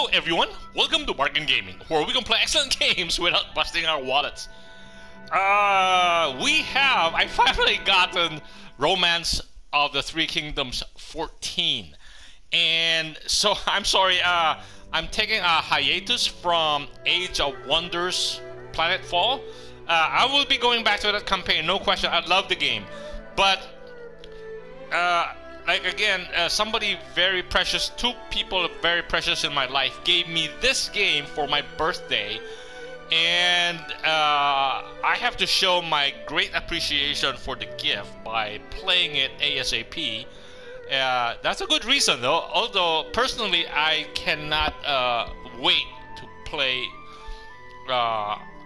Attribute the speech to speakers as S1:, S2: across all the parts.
S1: Hello everyone, welcome to Bargain Gaming, where we can play excellent games without busting our wallets. I finally gotten Romance of the Three Kingdoms 14. And so, I'm sorry, I'm taking a hiatus from Age of Wonders Planetfall. I will be going back to that campaign, no question, I love the game. But, somebody very precious, two people very precious in my life gave me this game for my birthday, and I have to show my great appreciation for the gift by playing it ASAP. That's a good reason though, although personally I cannot wait to play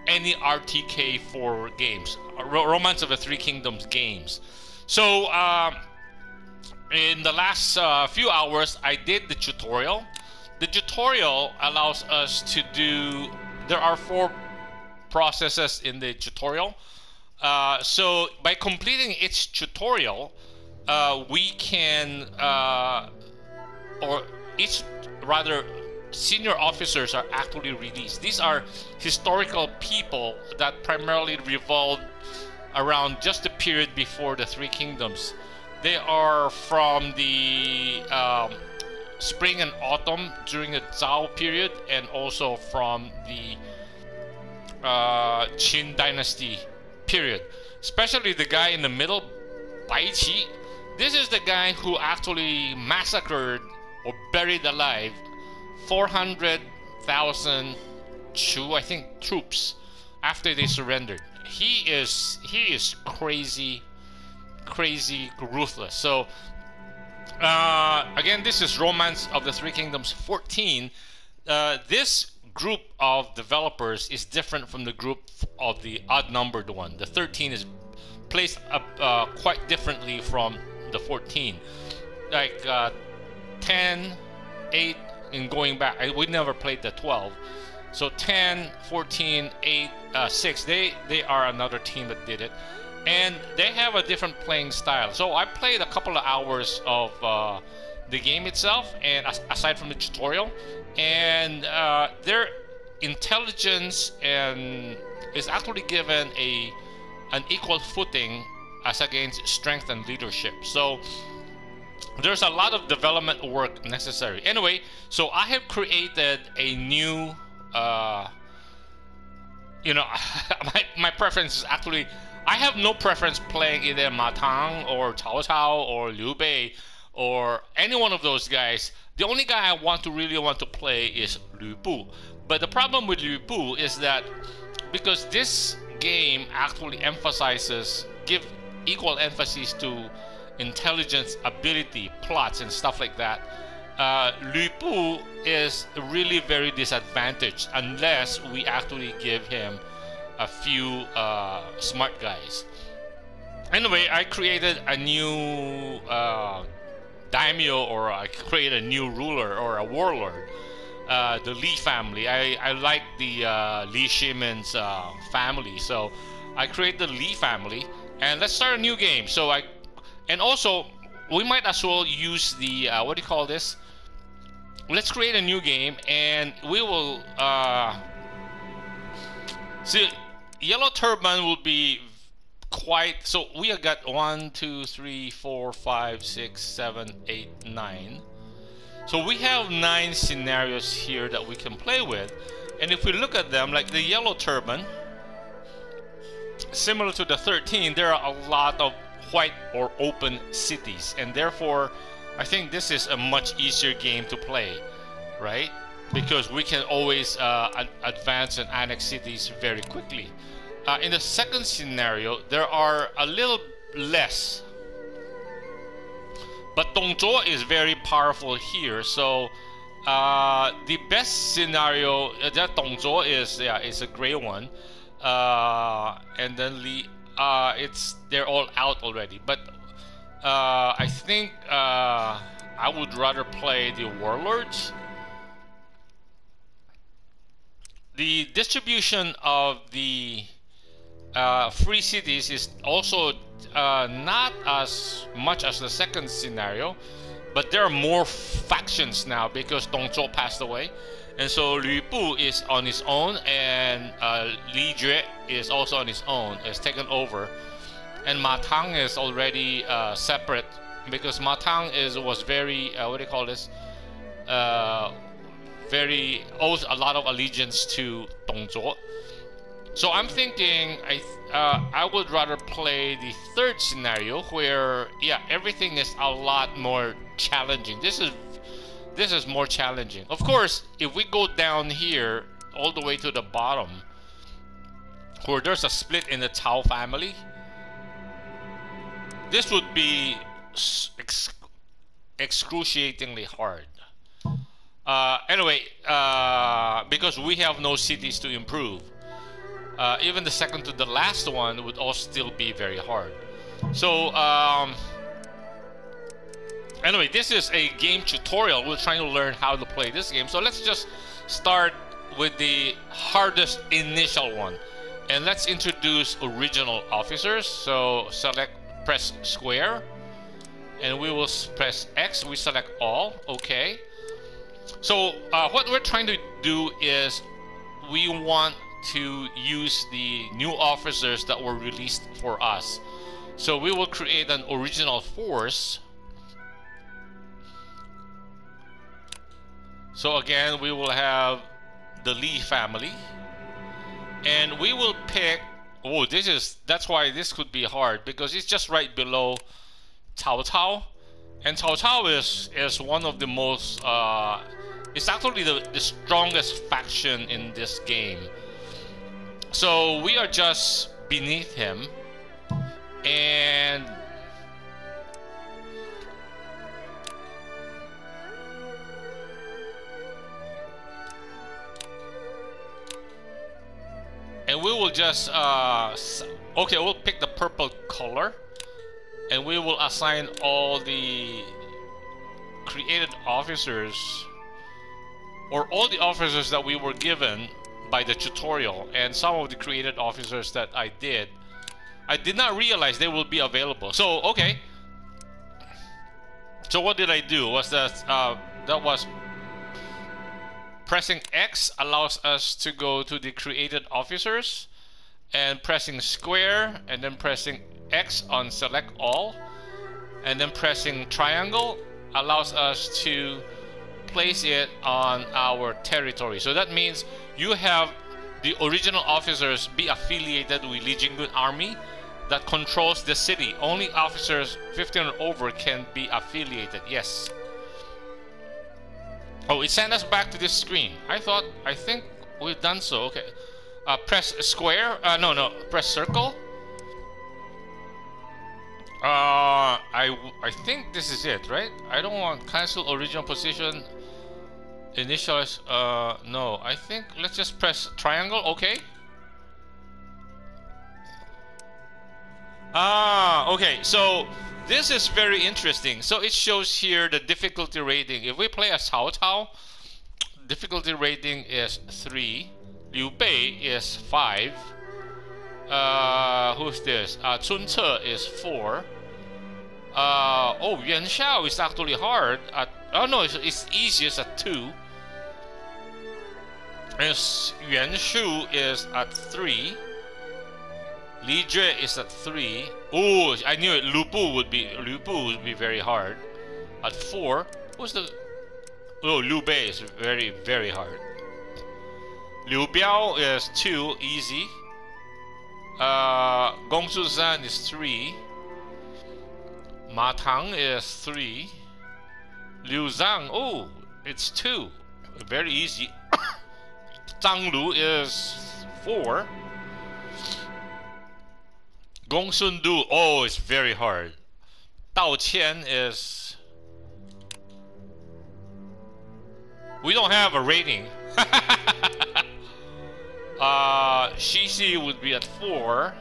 S1: any RTK4 games, Romance of the Three Kingdoms games. So, in the last few hours, I did the tutorial. The tutorial allows us to do... There are 4 processes in the tutorial. So by completing each tutorial, we can... senior officers are actually released. These are historical people that primarily revolve around just the period before the Three Kingdoms. They are from the spring and autumn during the Zhao period, and also from the Qin dynasty period. Especially the guy in the middle, Bai Qi. This is the guy who actually massacred or buried alive 400,000 Chu, I think, troops after they surrendered. He is crazy ruthless. So again, this is Romance of the Three Kingdoms 14. This group of developers is different from the group of the odd-numbered one. The 13 is placed quite differently from the 14. Like 10, 8, and going back. We never played the 12. So 10, 14, 8, 6. They are another team that did it. And they have a different playing style. So I played a couple of hours of the game itself, and aside from the tutorial, and their intelligence and is actually given an equal footing as against strength and leadership. So there's a lot of development work necessary. Anyway, so I have created a new, my preference is actually, I have no preference playing either Ma Tang or Cao Cao or Liu Bei or any one of those guys. The only guy I really want to play is Lu Bu. But the problem with Lu Bu is that because this game actually give equal emphasis to intelligence, ability, plots, and stuff like that, Lu Bu is really very disadvantaged unless we actually give him a few smart guys. Anyway, I created a new daimyo, or I created a new ruler or a warlord, the Li family. I like the Li Shimen's family, so I created the Li family, and let's start a new game. So and also we might as well use the what do you call this? Let's create a new game, and we will see. Yellow Turban will be quite... So we have got 1, 2, 3, 4, 5, 6, 7, 8, 9. So we have 9 scenarios here that we can play with. And if we look at them, like the Yellow Turban, similar to the 13, there are a lot of white or open cities. And therefore, I think this is a much easier game to play, right? Because we can always advance and annex cities very quickly. In the second scenario, there are a little less, but Dongzhuo is very powerful here. So the best scenario that Dongzhuo is, it's a gray one, and then they're all out already. But I think I would rather play the warlords. The distribution of the free cities is also not as much as the second scenario, But there are more factions now because Dong Zhuo passed away. And so Lü Bu is on his own, and Li Jue is also on his own, is taken over. And Ma Tang is already separate because Ma Tang was very, what do you call this? Very owes a lot of allegiance to Dong Zhuo. So I'm thinking I would rather play the third scenario where, yeah, everything is a lot more challenging. This is more challenging. Of course, if we go down here all the way to the bottom, where there's a split in the Cao family, this would be excruciatingly hard. Anyway, because we have no cities to improve. Even the second to the last one would also still be very hard. So anyway, this is a game tutorial. We're trying to learn how to play this game. So let's just start with the hardest initial one. And let's introduce original officers. So press square. And we will press X. We select all. Okay. So what we're trying to do is we want to use the new officers that were released for us. So we will create an original force. So again, we will have the Li family, and we will pick. Oh, that's why this could be hard, because it's just right below Cao Cao, and Cao Cao is one of the most. It's actually the strongest faction in this game. So we are just beneath him, and we will just okay, we'll pick the purple color, and we will assign all the created officers, or all the officers that we were given by the tutorial, and some of the created officers that I did not realize they will be available. So okay, so what did I do was that was pressing X allows us to go to the created officers, and pressing square and then pressing X on select all, and then pressing triangle allows us to place it on our territory. So that means you have the original officers be affiliated with Li Jingun army that controls the city. Only officers 15 or over can be affiliated. Yes. Oh, it sent us back to this screen. I think we've done so. Okay. Press square. No. Press circle. I think this is it, right? I don't want cancel original position. Initialize. No. I think let's just press triangle. Okay. Okay. So this is very interesting. So it shows here the difficulty rating. If we play as Cao Cao, difficulty rating is 3. Liu Bei is 5. Who's this? Sun Ce is 4. Oh, Yuan Xiao is actually hard at. Oh no, it's easiest at 2. And Yuan Shu is at 3. Li Jue is at 3. Oh, I knew it. Lü Bu would be very hard. At 4. Who's the? Oh, Liu Bei is very, very hard. Liu Biao is 2, easy. Gong Su Zan is 3. Ma Tang is 3. Liu Zhang, oh, it's 2, very easy. Zhang Lu is 4. Gong Sun Du, oh, it's very hard. Dao Qian is. We don't have a rating. Shi Xi would be at 4.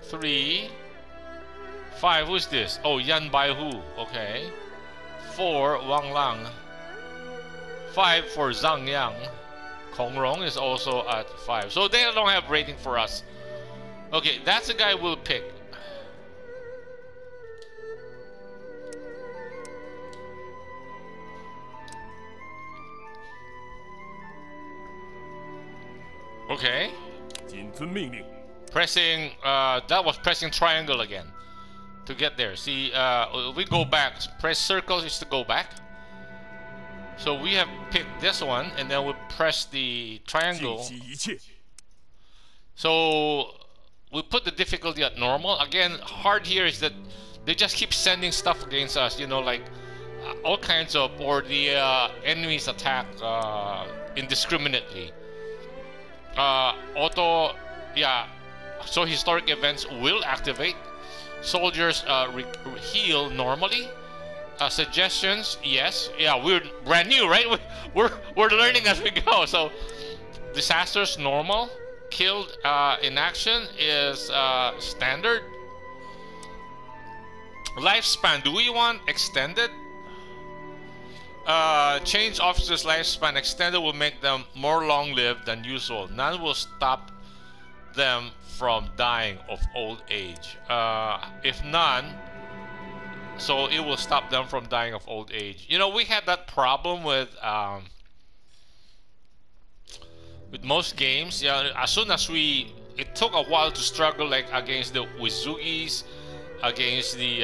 S1: 3. 5, who's this? Oh, Yan Baihu, okay. 4, Wang Lang. 5 for Zhang Yang. Kong Rong is also at 5. So they don't have rating for us. Okay, that's the guy we'll pick. Okay. Pressing, that was pressing triangle again to get there. See, we go back. Press circle is to go back. So we have picked this one, and then we press the triangle. So we put the difficulty at normal. Again, hard here is that they just keep sending stuff against us, you know, like all kinds of, or the enemies attack indiscriminately. Auto, yeah. So historic events will activate. Soldiers heal normally. Suggestions, yes. Yeah, we're brand new, right? We're learning as we go. So disasters, normal. Killed in action is standard. Lifespan, do we want extended? Change officers' lifespan. Extended will make them more long-lived than usual. None will stop them from dying of old age. If none, so it will stop them from dying of old age. You know, we had that problem with most games. Yeah, as soon as it took a while to struggle, like against the Wizugis, against the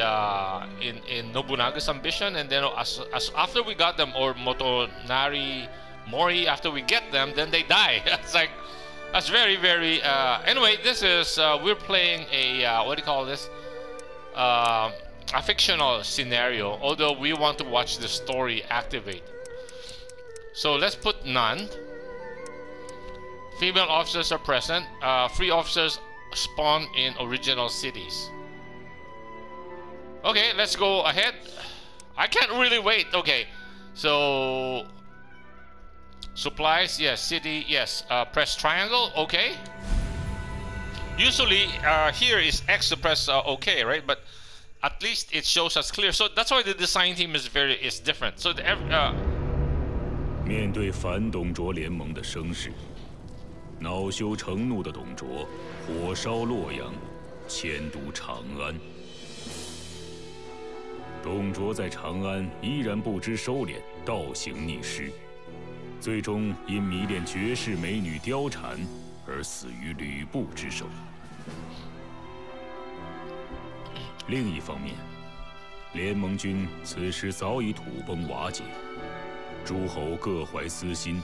S1: in Nobunaga's ambition, and then as after we got them, or Motonari Mori, after we get them, then they die. It's like, that's very, very anyway, this is we're playing a what do you call this, a fictional scenario, although we want to watch the story activate. So let's put none. Female officers are present. Free officers spawn in original cities. Okay, let's go ahead. I can't really wait. Okay, so supplies, yes. City, yes. Press triangle, okay. Usually here is X to press okay, right? But at least it shows us clear. So that's why the design team is different. So the
S2: 面对反董卓联盟的声势，恼羞成怒的董卓火烧洛阳，迁都长安。董卓在长安依然不知收敛，倒行逆施，最终因迷恋绝世美女貂蝉而死于吕布之手。另一方面，联盟军此时早已土崩瓦解，诸侯各怀私心，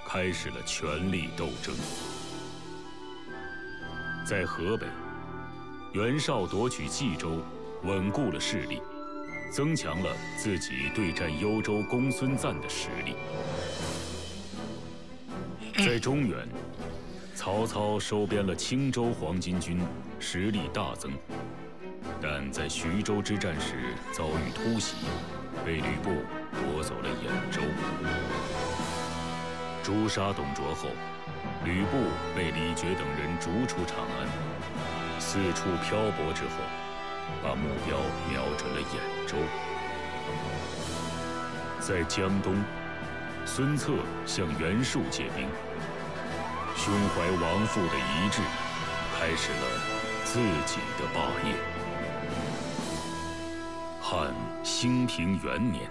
S2: 开始了权力斗争。在河北，袁绍夺取冀州，稳固了势力，增强了自己对战幽州公孙瓒的实力。在中原，曹操收编了青州黄巾军，实力大增，但在徐州之战时遭遇突袭，被吕布夺走了兖州。诛杀董卓后，吕布被李傕等人逐出长安，四处漂泊之后，把目标瞄准了兖州。在江东，孙策向袁术借兵，胸怀亡父的遗志，开始了自己的霸业。汉兴平元年，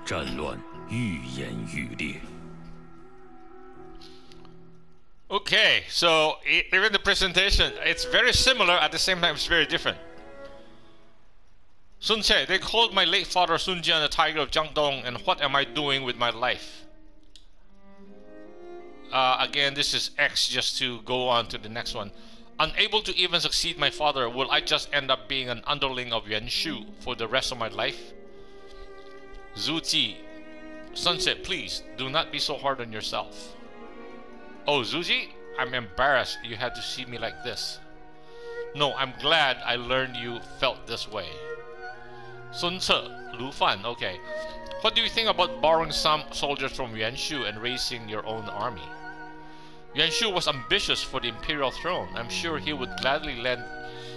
S2: 战乱愈演愈烈。
S1: Okay, so even the presentation, it's very similar, at the same time it's very different. Sun Tse, they called my late father Sun Jian the Tiger of Jiangdong, and what am I doing with my life? Again, this is X, just to go on to the next one. Unable to even succeed my father, will I just end up being an underling of Yuan Shu for the rest of my life? Zhu Ji, Sun Tse, please, do not be so hard on yourself. Oh, Zuji, I'm embarrassed you had to see me like this. No, I'm glad I learned you felt this way. Sun Tse, Lu Fan, okay. What do you think about borrowing some soldiers from Yuan Shu and raising your own army? Yuan Shu was ambitious for the imperial throne. I'm sure he would gladly lend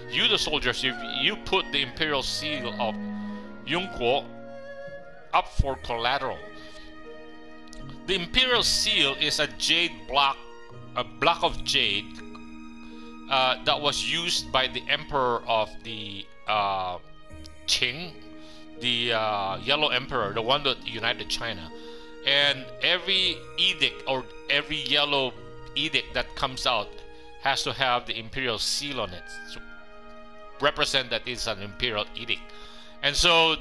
S1: you the soldiers if you put the Imperial Seal of Yongguo up for collateral. The Imperial Seal is a jade block, a block of jade that was used by the Emperor of the Qing, the Yellow Emperor, the one that united China. And every edict or every yellow edict that comes out has to have the Imperial Seal on it to represent that it's an Imperial edict. And so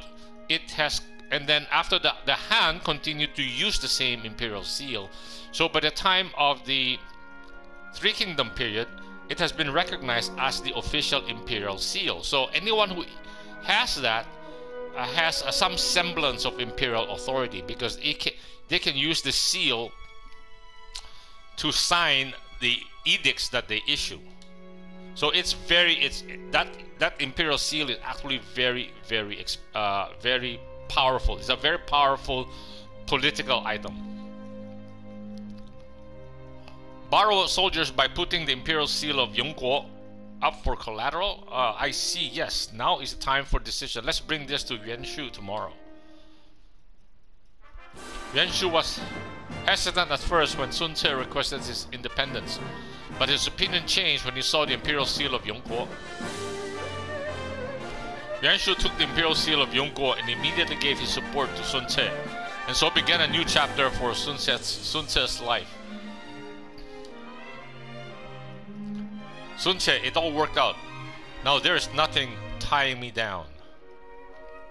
S1: it has, and then after that, the Han continued to use the same Imperial Seal. So by the time of the Three Kingdom period, it has been recognized as the official Imperial Seal. So anyone who has that has some semblance of imperial authority, because they can use the seal to sign the edicts that they issue. So it's that Imperial Seal is actually very powerful. It's a very powerful political item. Borrow soldiers by putting the Imperial Seal of Yongguo up for collateral. I see. Yes, now is the time for decision. Let's bring this to Yuan Shu tomorrow. Yuan Shu was hesitant at first when Sun Ce requested his independence, but his opinion changed when he saw the Imperial Seal of Yongguo. Yuan Shu took the Imperial Seal of Yongguo and immediately gave his support to Sun Ce, and so began a new chapter for Sun Ce's life. Sun Ce, it all worked out. Now there is nothing tying me down.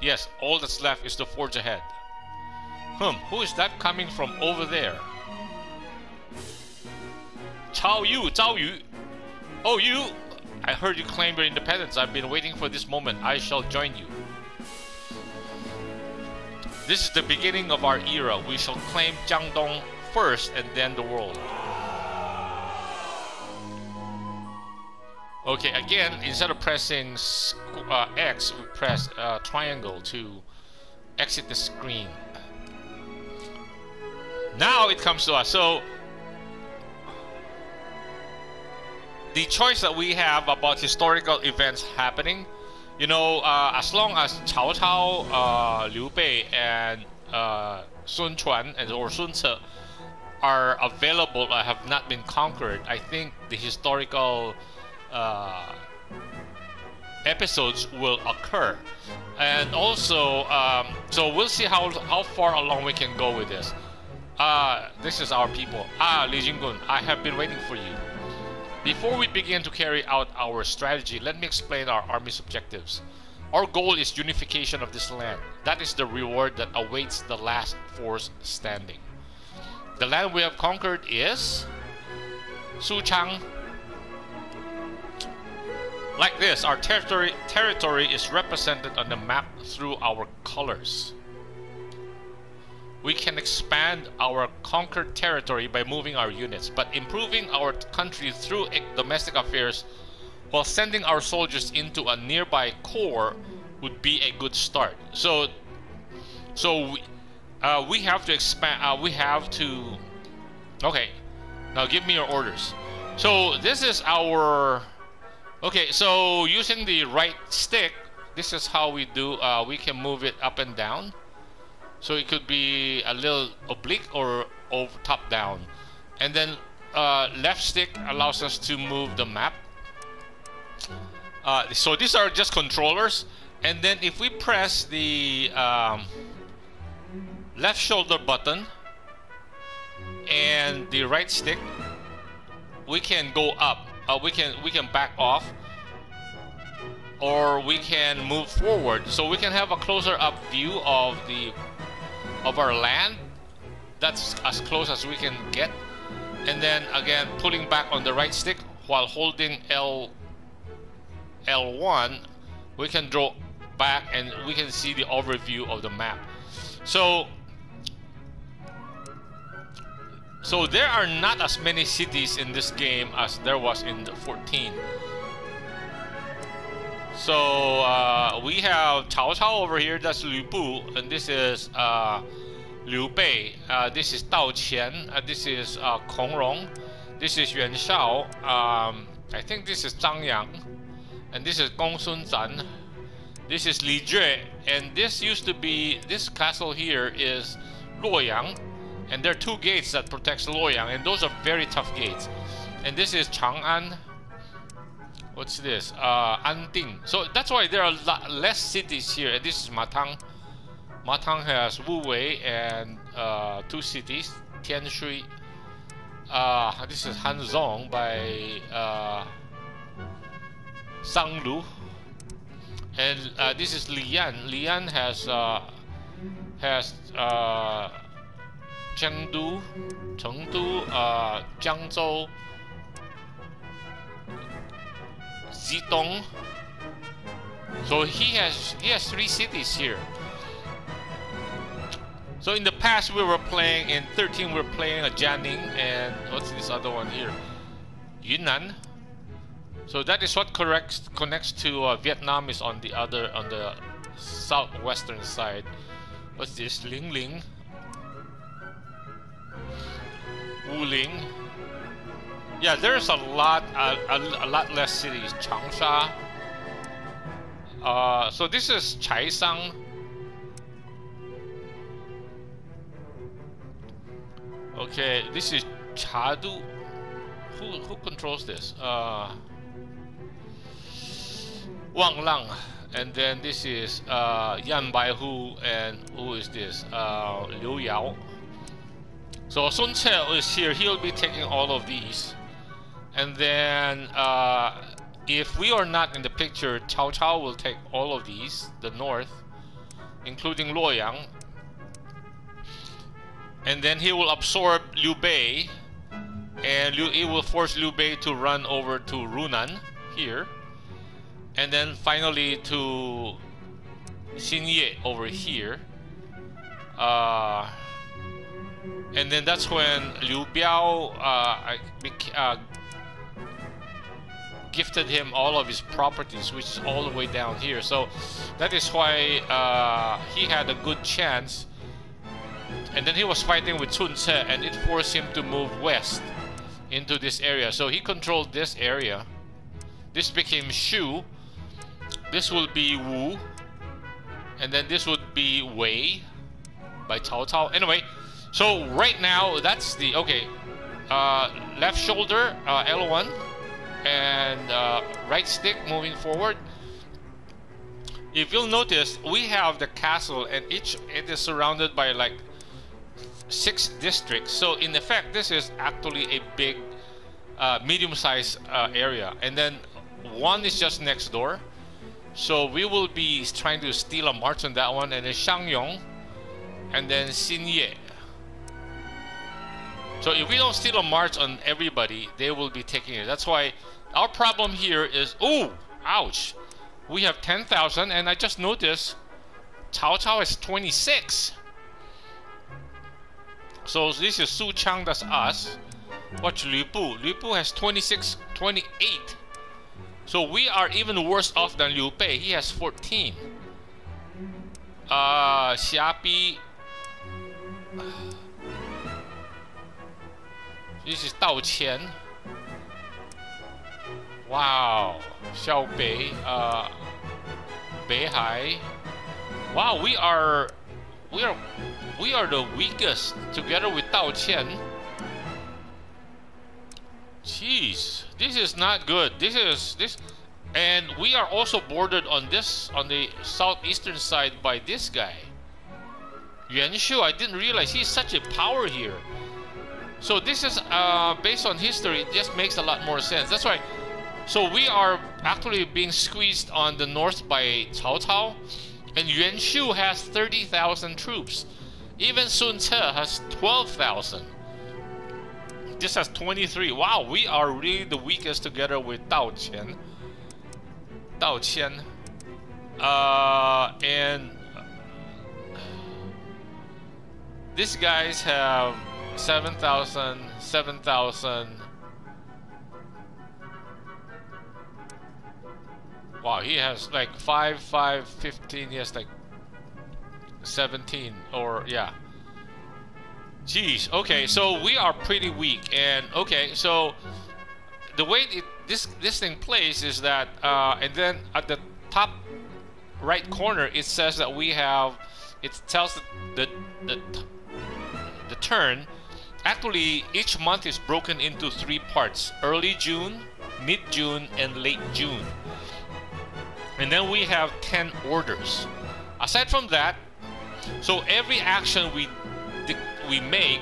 S1: Yes, all that's left is to forge ahead. Who is that coming from over there? Zhao Yu. Oh, you! I heard you claim your independence. I've been waiting for this moment. I shall join you. This is the beginning of our era. We shall claim Jiangdong first and then the world. Okay, again, instead of pressing X, we press triangle to exit the screen. Now it comes to us. So the choice that we have about historical events happening, you know, as long as Cao Cao, Liu Bei, and Sun Quan or Sun Ce are available or have not been conquered, I think the historical episodes will occur. And also, so we'll see how far along we can go with this. This is our people. Li Jinggun, I have been waiting for you. Before we begin to carry out our strategy, let me explain our army's objectives. Our goal is unification of this land. That is the reward that awaits the last force standing. The land we have conquered is Suchang. Like this, our territory is represented on the map through our colors. We can expand our conquered territory by moving our units, but improving our country through domestic affairs while sending our soldiers into a nearby core would be a good start. So we have to expand. We have to. Okay, now give me your orders. So this is our. Okay, so using the right stick, this is how we do. We can move it up and down. So it could be a little oblique or over top down, and then left stick allows us to move the map. So these are just controllers, and then if we press the left shoulder button and the right stick, we can go up. We can back off, or we can move forward. So we can have a closer up view of our land. That's as close as we can get. And then again, pulling back on the right stick while holding L1, we can draw back and we can see the overview of the map. So there are not as many cities in this game as there was in the 14. So we have Cao Cao over here, that's Lü Bu, and this is Liu Bei, this is Dao Qian, this is Kong Rong, this is Yuan Shao, I think this is Zhang Yang, and this is Gong Sun Zan, this is Li Jue, and this used to be, this castle here is Luoyang, and there are two gates that protects Luoyang, and those are very tough gates. And this is Chang'an. What's this? Anding. So that's why there are less cities here. And this is Matang. Matang has Wu Wei and two cities, Tianshui This is Hanzong by Sang Lu, and this is Lian. Lian has Chengdu, Jiangzhou, Zidong. So he has 3 cities here. So in the past we were playing, in 13 we were playing a Jianing, and what's this other one here? Yunnan. So that is what connects to Vietnam, is on the southwestern side. What's this? Lingling, Wuling. Yeah, there's a lot less cities. Changsha. So this is Chaisang. Okay, this is Chadu. Who controls this? Wang Lang. And then this is Yan Baihu, and who is this? Liu Yao. So Sun Ce is here. He'll be taking all of these. And then if we are not in the picture, Cao Cao will take all of these, the north, including Luoyang. And then he will absorb Liu Bei, and he will force Liu Bei to run over to Runan here, and then finally to Xinye over here. And then that's when Liu Biao gifted him all of his properties, which is all the way down here. So that is why he had a good chance. And then he was fighting with Sun Ce, and it forced him to move west into this area. So he controlled this area. This became Shu. This will be Wu. And then this would be Wei by Cao Cao. Anyway, so right now, that's the... Okay. Left shoulder, L1. And right stick moving forward. If you'll notice, we have the castle, and it is surrounded by like 6 districts. So in effect, this is actually a big medium-sized area, and then one is just next door. So we will be trying to steal a march on that one, and then Shangyong, and then Xinye. So if we don't steal a march on everybody, they will be taking it. That's why our problem here is, oh, ouch, we have 10,000, and I just noticed Cao Cao is 26. So this is Su Chang, that's us. Watch Lu Bu. Lu Bu has 26, 28. So we are even worse off than Liu Bei. He has 14. Xiapi. This is Dao Qian. Wow. Xiao Bei. Beihai. Wow, we are the weakest together with Dao Qian. Jeez, this is not good. And we are also bordered on the southeastern side by this guy, Yuan Shu. I didn't realize he's such a power here. So this is based on history. It just makes a lot more sense. That's why. So we are actually being squeezed on the north by Cao Cao, and Yuan Shu has 30,000 troops. Even Sun Ce has 12,000. This has 23. Wow, we are really the weakest together with Dao Qian. Dao Qian. And these guys have 7,000, 7,000. Wow, he has like 5, 5, 15. He has like 17, or yeah. Jeez. Okay, so we are pretty weak, and okay, so the way this thing plays is that, and then at the top right corner it says that we have. It tells the turn. Actually, each month is broken into 3 parts: early June, mid June, and late June. And then we have 10 orders. Aside from that, so every action we make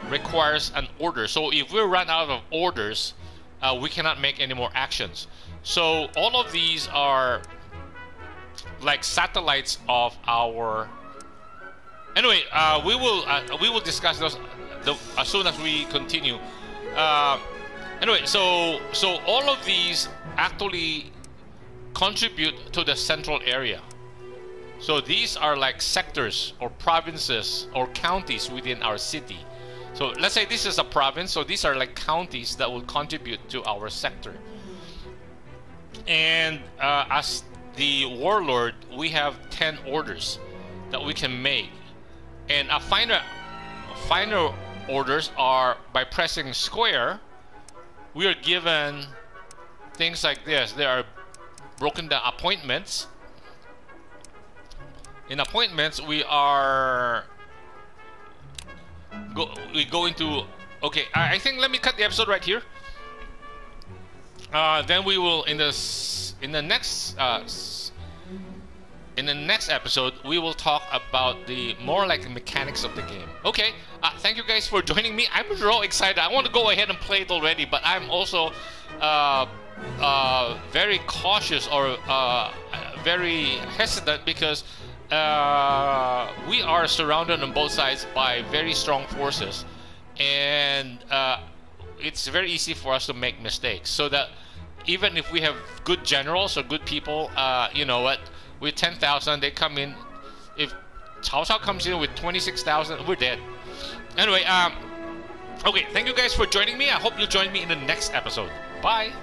S1: requires an order. So if we run out of orders, we cannot make any more actions. So all of these are like satellites of our. Anyway, we will discuss those as soon as we continue. Anyway, so all of these actually contribute to the central area. So these are like sectors or provinces or counties within our city. So let's say this is a province, so these are like counties that will contribute to our sector. And as the warlord, we have 10 orders that we can make. And a finer orders are by pressing square, we are given things like this. There are broken down appointments. In appointments, we are go into. Okay, I think let me cut the episode right here. Then we will in the next episode we will talk about the more like the mechanics of the game. Okay, thank you guys for joining me. I'm real excited. I want to go ahead and play it already, but I'm also very cautious or very hesitant because we are surrounded on both sides by very strong forces, and it's very easy for us to make mistakes. So that even if we have good generals or good people, you know what, with 10,000 they come in. If Cao Cao comes in with 26,000, we're dead. Anyway, okay, thank you guys for joining me. I hope you'll join me in the next episode. Bye.